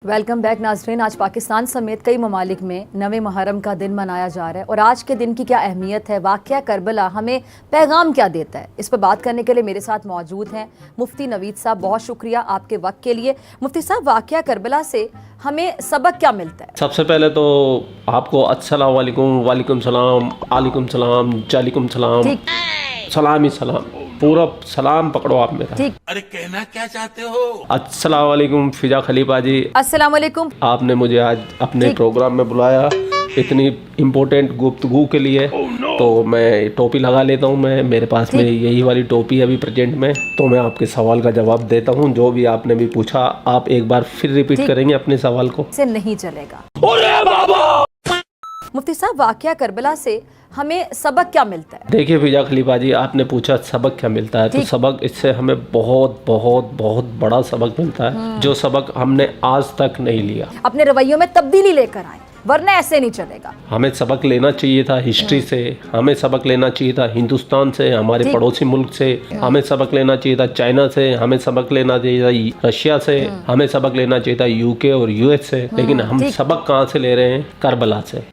Welcome back नाज़रीन। आज पाकिस्तान समेत कई ममालिक में नवे मुहर्रम का दिन मनाया जा रहा है और आज के दिन की क्या अहमियत है, वाक़या करबला हमें पैगाम क्या देता है, इस पर बात करने के लिए मेरे साथ मौजूद हैं मुफ्ती नवीद साहब। बहुत शुक्रिया आपके वक्त के लिए। मुफ्ती साहब, वाक़या करबला से हमें सबक क्या मिलता है? सबसे पहले तो आपको अस्सलाम वालेकुम, वालेकुम सलाम, आलिकुम सलाम, जालिकुम सलाम, सलाम ही सलाम, पूरा सलाम पकड़ो आप मेरा। ठीक। अरे कहना क्या चाहते हो? अस्सलाम वालेकुम फिजा खलीफा जी। अस्सलाम वालेकुम। आपने मुझे आज अपने प्रोग्राम में बुलाया इतनी इम्पोर्टेंट गुफ्तगू के लिए। तो मैं टोपी लगा लेता हूँ। मैं मेरे पास में यही वाली टोपी है अभी प्रेजेंट में। तो मैं आपके सवाल का जवाब देता हूँ। जो भी आपने भी पूछा आप एक बार फिर रिपीट करेंगे अपने सवाल को। से नहीं चलेगा। अरे बाबा! मुफ्ती साहब, वाक़या करबला से हमें सबक क्या मिलता है? देखिए फिजा खलीफा जी, आपने पूछा सबक क्या मिलता है, तो सबक इससे हमें बहुत बहुत बहुत बड़ा सबक मिलता है, जो सबक हमने आज तक नहीं लिया। अपने रवैयों में तब्दीली लेकर आए, वरना ऐसे नहीं चलेगा। हमें सबक लेना चाहिए था हिस्ट्री से, हमें सबक लेना चाहिए था हिंदुस्तान से, हमारे पड़ोसी मुल्क से, हमें सबक लेना चाहिए था चाइना से, हमें सबक लेना चाहिए था रशिया से, हमें सबक लेना चाहिए था यूके और यूएस से। लेकिन हम सबक कहाँ से ले रहे हैं? करबला से।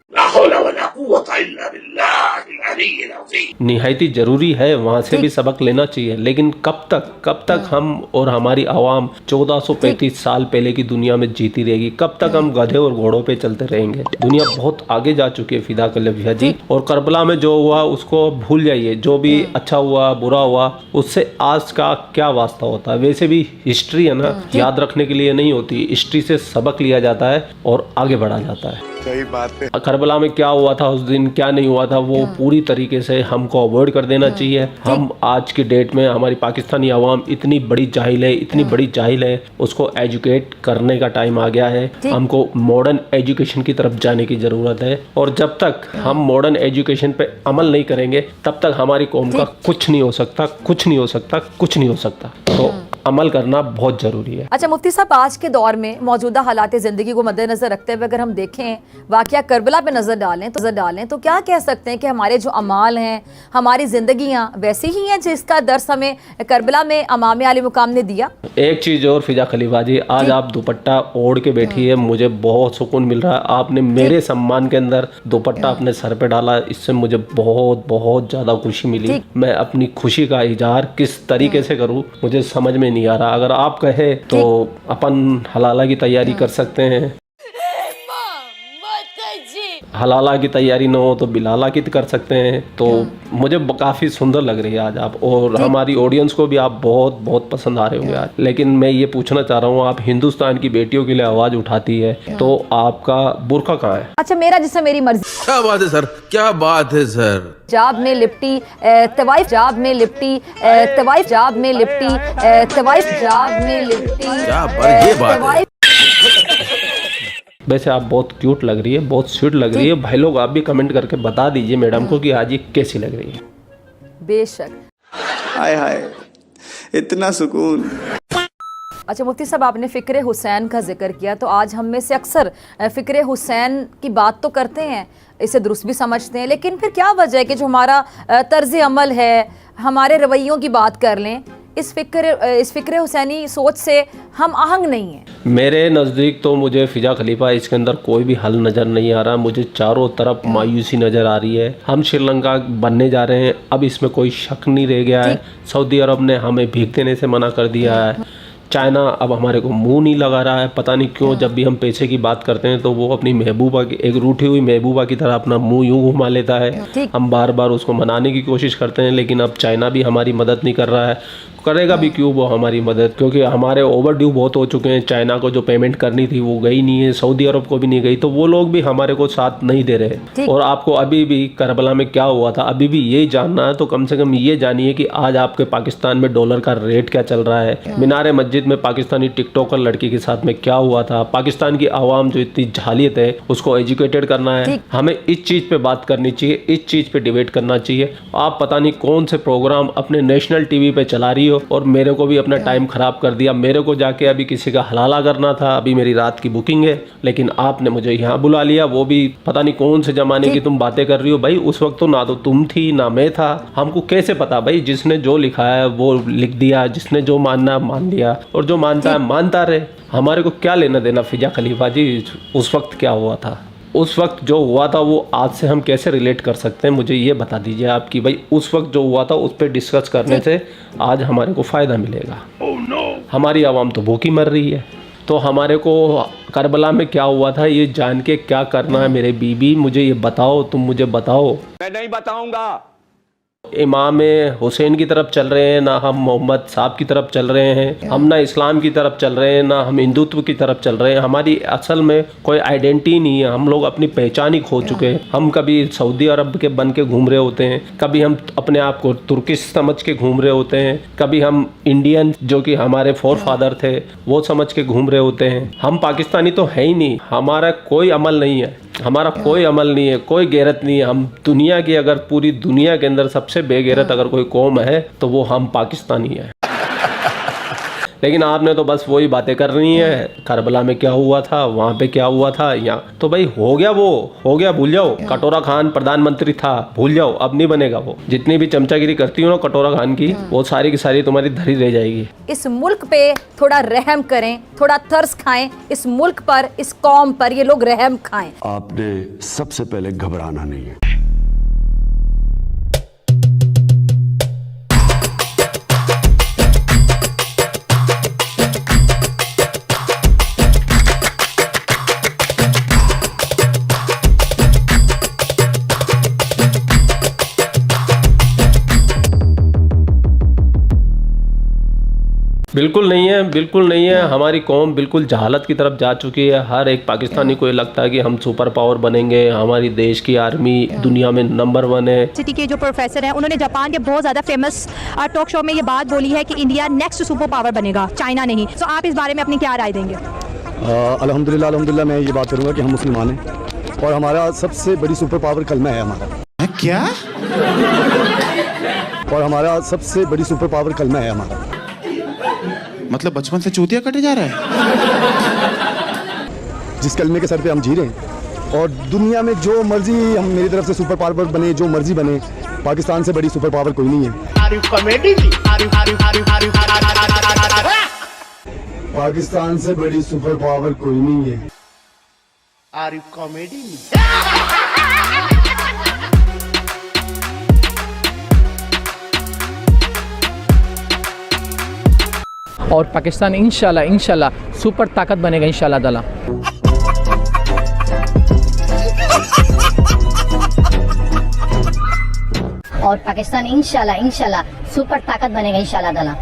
निहायती जरूरी है वहाँ से भी सबक लेना चाहिए, लेकिन कब तक हम और हमारी आवाम 1435 साल पहले की दुनिया में जीती रहेगी? कब तक हम गधे और घोड़ों पे चलते रहेंगे? दुनिया बहुत आगे जा चुकी है फिदा कलविया जी। और करबला में जो हुआ उसको भूल जाइए। जो भी अच्छा हुआ बुरा हुआ उससे आज का क्या वास्ता होता है? वैसे भी हिस्ट्री है ना, याद रखने के लिए नहीं होती। हिस्ट्री से सबक लिया जाता है और आगे बढ़ा जाता है। सही बात है। करबला में क्या हुआ था उस दिन, क्या नहीं हुआ था, वो पूरी तरीके से हमको अवॉइड कर देना चाहिए। हम आज की डेट में हमारी पाकिस्तानी आवाम इतनी बड़ी जाहिल है, उसको एजुकेट करने का टाइम आ गया है। हमको मॉडर्न एजुकेशन की तरफ जाने की जरूरत है। और जब तक हम मॉडर्न एजुकेशन पे अमल नहीं करेंगे तब तक हमारी कौम का कुछ नहीं हो सकता। तो अमल करना बहुत जरूरी है। अच्छा मुफ्ती साहब, आज के दौर में मौजूदा हालात ज़िंदगी को मद्देनजर रखते हुए अगर हम देखें, वाक़या करबला पे नज़र डालें तो क्या कह सकते हैं कि हमारे जो अमाल हैं, हमारी ज़िंदगियाँ वैसी ही हैं जिसका दर्स हमें करबला में अमाम आली मुकाम ने दिया? एक चीज़ और फिजा खलीफा जी, आज आप दुपट्टा ओढ़ के बैठी है, मुझे बहुत सुकून मिल रहा है। आपने मेरे सम्मान के अंदर दुपट्टा अपने सर पे डाला, इससे मुझे बहुत बहुत ज़्यादा खुशी मिली। मैं अपनी खुशी का इजहार किस तरीके से करूँ मुझे समझ में नहीं आ रहा। अगर आप कहे तो अपन हलाला की तैयारी कर सकते हैं। हलाला की तैयारी ना हो तो बिलाला की कर सकते हैं। तो मुझे काफ़ी सुंदर लग रही है आज आप, और हमारी ऑडियंस को भी आप बहुत बहुत पसंद आ रहे होंगे आज। लेकिन मैं ये पूछना चाह रहा हूँ, आप हिंदुस्तान की बेटियों के लिए आवाज़ उठाती है तो आपका बुर्का कहाँ है? अच्छा, मेरा जिससे मेरी मर्जी। क्या बात है सर, क्या बात है सर। जाब में लिपटी तवाइफ, जाब में लिपटी तवाइफ, जाब में लिपटी तवाइफ, जाब में लिपटी। क्या पर ये बात है। वैसे आप बहुत क्यूट लग रही है, बहुत स्वीट लग रही है। भाई लोग आप भी कमेंट करके बता दीजिए मैडम को कि आज ये कैसी लग रही है। बेशक। हाय हाय, इतना सुकून। अच्छा मुफ्ती साहब, आपने फ़िक्र हुसैन का जिक्र किया, तो आज हम में से अक्सर फ़िक्र हुसैन की बात तो करते हैं, इसे दुरुस्त भी समझते हैं, लेकिन फिर क्या वजह है कि जो हमारा तर्ज अमल है, हमारे रवैयों की बात कर लें, इस फ़िक्र हुसैनी सोच से हम आहंग नहीं हैं? मेरे नज़दीक तो मुझे फिजा खलीफा इसके अंदर कोई भी हल नज़र नहीं आ रहा। मुझे चारों तरफ मायूसी नज़र आ रही है। हम श्रीलंका बनने जा रहे हैं, अब इसमें कोई शक नहीं रह गया है। सऊदी अरब ने हमें भीख देने से मना कर दिया है। चाइना अब हमारे को मुंह नहीं लगा रहा है, पता नहीं क्यों। जब भी हम पैसे की बात करते हैं तो वो अपनी महबूबा की, एक रूठी हुई महबूबा की तरह अपना मुंह यूं घुमा लेता है। हम बार बार उसको मनाने की कोशिश करते हैं, लेकिन अब चाइना भी हमारी मदद नहीं कर रहा है। करेगा भी क्यों वो हमारी मदद, क्योंकि हमारे ओवरड्यू बहुत हो चुके हैं। चाइना को जो पेमेंट करनी थी वो गई नहीं है, सऊदी अरब को भी नहीं गई, तो वो लोग भी हमारे को साथ नहीं दे रहे। और आपको अभी भी करबला में क्या हुआ था अभी भी यही जानना है, तो कम से कम ये जानिए कि आज आपके पाकिस्तान में डॉलर का रेट क्या चल रहा है। मीनार मस्जिद में पाकिस्तानी टिकटॉकर लड़की के साथ में क्या हुआ था। पाकिस्तान की आवाम जो इतनी जाहिलियत है उसको एजुकेटेड करना है। हमें इस चीज़ पे बात करनी चाहिए, इस चीज़ पे डिबेट करना चाहिए। आप पता नहीं कौन से प्रोग्राम अपने नेशनल टीवी पे चला रही हो हो और मेरे को भी अपना टाइम खराब कर दिया। मेरे को जाके अभी किसी का हलाला करना था, अभी मेरी रात की बुकिंग है, लेकिन आपने मुझे यहाँ बुला लिया, वो भी पता नहीं कौन से जमाने की तुम बातें कर रही हो। भाई उस वक्त तो ना तो तुम थी ना मैं था, हमको कैसे पता भाई? जिसने जो लिखा है वो लिख दिया, जिसने जो मानना मान लिया, और जो मानता है मानता रहे। हमारे को क्या लेना देना फिजा खलीफा जी उस वक्त क्या हुआ था? उस वक्त जो हुआ था वो आज से हम कैसे रिलेट कर सकते हैं? मुझे ये बता दीजिए आप कि भाई उस वक्त जो हुआ था उस पर डिस्कस करने से आज हमारे को फ़ायदा मिलेगा। हमारी आवाम तो भूखी मर रही है। तो हमारे को करबला में क्या हुआ था ये जान के क्या करना है मेरे बीबी? मुझे ये बताओ, तुम मुझे बताओ। मैं नहीं बताऊंगा। इमाम हुसैन की तरफ चल रहे हैं, ना हम मोहम्मद साहब की तरफ चल रहे हैं, हम ना इस्लाम की तरफ चल रहे हैं, ना हम हिंदुत्व की तरफ चल रहे हैं। हमारी असल में कोई आइडेंटिटी नहीं है। हम लोग अपनी पहचान ही खो चुके हैं। हम कभी सऊदी अरब के बन के घूम रहे होते हैं, कभी हम अपने आप को तुर्किश समझ के घूम रहे होते हैं, कभी हम इंडियन जो कि हमारे फोर फादर थे वो समझ के घूम रहे होते हैं। हम पाकिस्तानी तो है ही नहीं। हमारा कोई अमल नहीं है, हमारा कोई अमल नहीं है, कोई गैरत नहीं है। हम दुनिया की, अगर पूरी दुनिया के अंदर सबसे बेगैरत अगर कोई कौम है तो वो हम पाकिस्तानी है। लेकिन आपने तो बस वही बातें करनी है, करबला में क्या हुआ था, वहाँ पे क्या हुआ था, यहाँ तो भाई हो गया, वो हो गया, भूल जाओ। कटोरा खान प्रधानमंत्री था, भूल जाओ, अब नहीं बनेगा वो। जितनी भी चमचागिरी करती हो ना कटोरा खान की, वो सारी की सारी तुम्हारी धरी रह जाएगी। इस मुल्क पे थोड़ा रहम करें, थोड़ा तरस खाएं। इस मुल्क पर, इस कौम पर ये लोग रहम खाएं। आपने सबसे पहले घबराना नहीं है। बिल्कुल नहीं है, बिल्कुल नहीं है। हमारी कौम बिल्कुल जहालत की तरफ जा चुकी है। हर एक पाकिस्तानी को ये लगता है कि हम सुपर पावर बनेंगे, हमारी देश की आर्मी दुनिया में नंबर 1 है। सिटी के जो प्रोफेसर हैं उन्होंने जापान के बहुत ज़्यादा फेमस टॉक शो में ये बात बोली है कि इंडिया नेक्स्ट सुपर पावर बनेगा, चाइना नहीं। तो आप इस बारे में अपनी क्या राय देंगे? अल्हम्दुलिल्लाह मैं ये बात करूँगा कि हम मुसलमान हैं और हमारा सबसे बड़ी सुपर पावर कलमा है हमारा। क्या? और हमारा सबसे बड़ी सुपर पावर कलमा है हमारा। मतलब बचपन से चूतिया कटे जा रहा है? जिस कलमे के सर पे हम जी रहे हैं और दुनिया में जो मर्जी हम मेरी तरफ से सुपर पावर बने, जो मर्जी बने, पाकिस्तान से बड़ी सुपर पावर कोई नहीं है। पाकिस्तान से बड़ी सुपर पावर कोई नहीं है। और पाकिस्तान इंशाल्लाह सुपर ताकत बनेगा इंशाल्लाह ताला। और पाकिस्तान इंशाल्लाह सुपर ताकत बनेगा इंशाल्लाह ताला।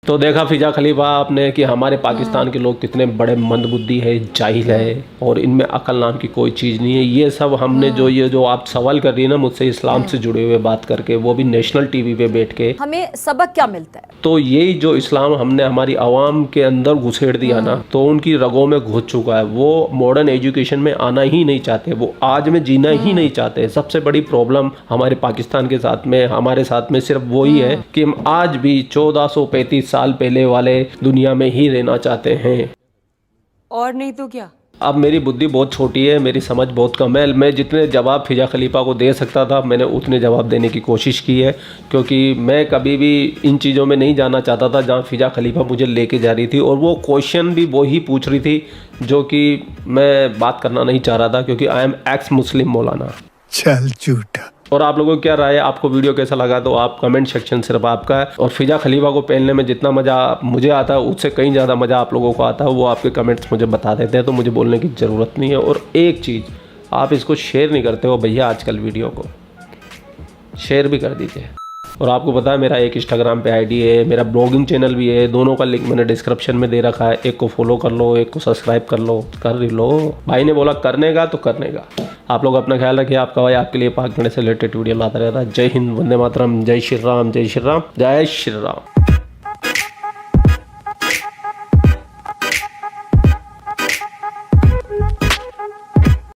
तो देखा फिजा खलीफा आपने कि हमारे पाकिस्तान के लोग कितने बड़े मंदबुद्धि है, जाहिल है और इनमें अकल नाम की कोई चीज़ नहीं है। ये सब हमने जो आप सवाल कर रही है ना मुझसे इस्लाम से जुड़े हुए बात करके, वो भी नेशनल टीवी पे बैठ के, हमें सबक क्या मिलता है? तो यही जो इस्लाम हमने हमारी आवाम के अंदर घुसेड़ दिया ना, तो उनकी रगों में घुस चुका है। वो मॉडर्न एजुकेशन में आना ही नहीं चाहते, वो आज में जीना ही नहीं चाहते। सबसे बड़ी प्रॉब्लम हमारे पाकिस्तान के साथ में, हमारे साथ में सिर्फ वही है कि हम आज भी 1435 साल पहले वाले दुनिया में ही रहना चाहते हैं। और नहीं तो क्या? अब मेरी बुद्धि बहुत छोटी है, मेरी समझ बहुत कम है। मैं जितने जवाब फिजा खलीफा को दे सकता था मैंने उतने जवाब देने की कोशिश की है, क्योंकि मैं कभी भी इन चीज़ों में नहीं जाना चाहता था जहाँ फिजा खलीफा मुझे लेके जा रही थी। और वो क्वेश्चन भी वो ही पूछ रही थी जो कि मैं बात करना नहीं चाह रहा था, क्योंकि आई एम एक्स मुस्लिम मौलाना। चल झूठा। और आप लोगों को क्या राय है, आपको वीडियो कैसा लगा? तो आप कमेंट सेक्शन सिर्फ आपका है। और फिजा खलीफा को पहनने में जितना मज़ा मुझे आता है उससे कहीं ज़्यादा मज़ा आप लोगों को आता है, वो आपके कमेंट्स मुझे बता देते हैं, तो मुझे बोलने की ज़रूरत नहीं है। और एक चीज़, आप इसको शेयर नहीं करते हो भैया, आजकल वीडियो को शेयर भी कर दीजिए। और आपको पता है मेरा एक इंस्टाग्राम पे आईडी है, मेरा ब्लॉगिंग चैनल भी है, दोनों का लिंक मैंने डिस्क्रिप्शन में दे रखा है। एक को फॉलो कर लो, एक को सब्सक्राइब कर लो, कर ही लो। भाई ने बोला करने का तो करने का। आप लोग अपना ख्याल रखिए। आपका भाई आपके लिए पाक से रिलेटेड वीडियो लाता रहता है। जय हिंद, वंदे मातरम, जय श्री राम, जय श्री राम, जय श्री राम।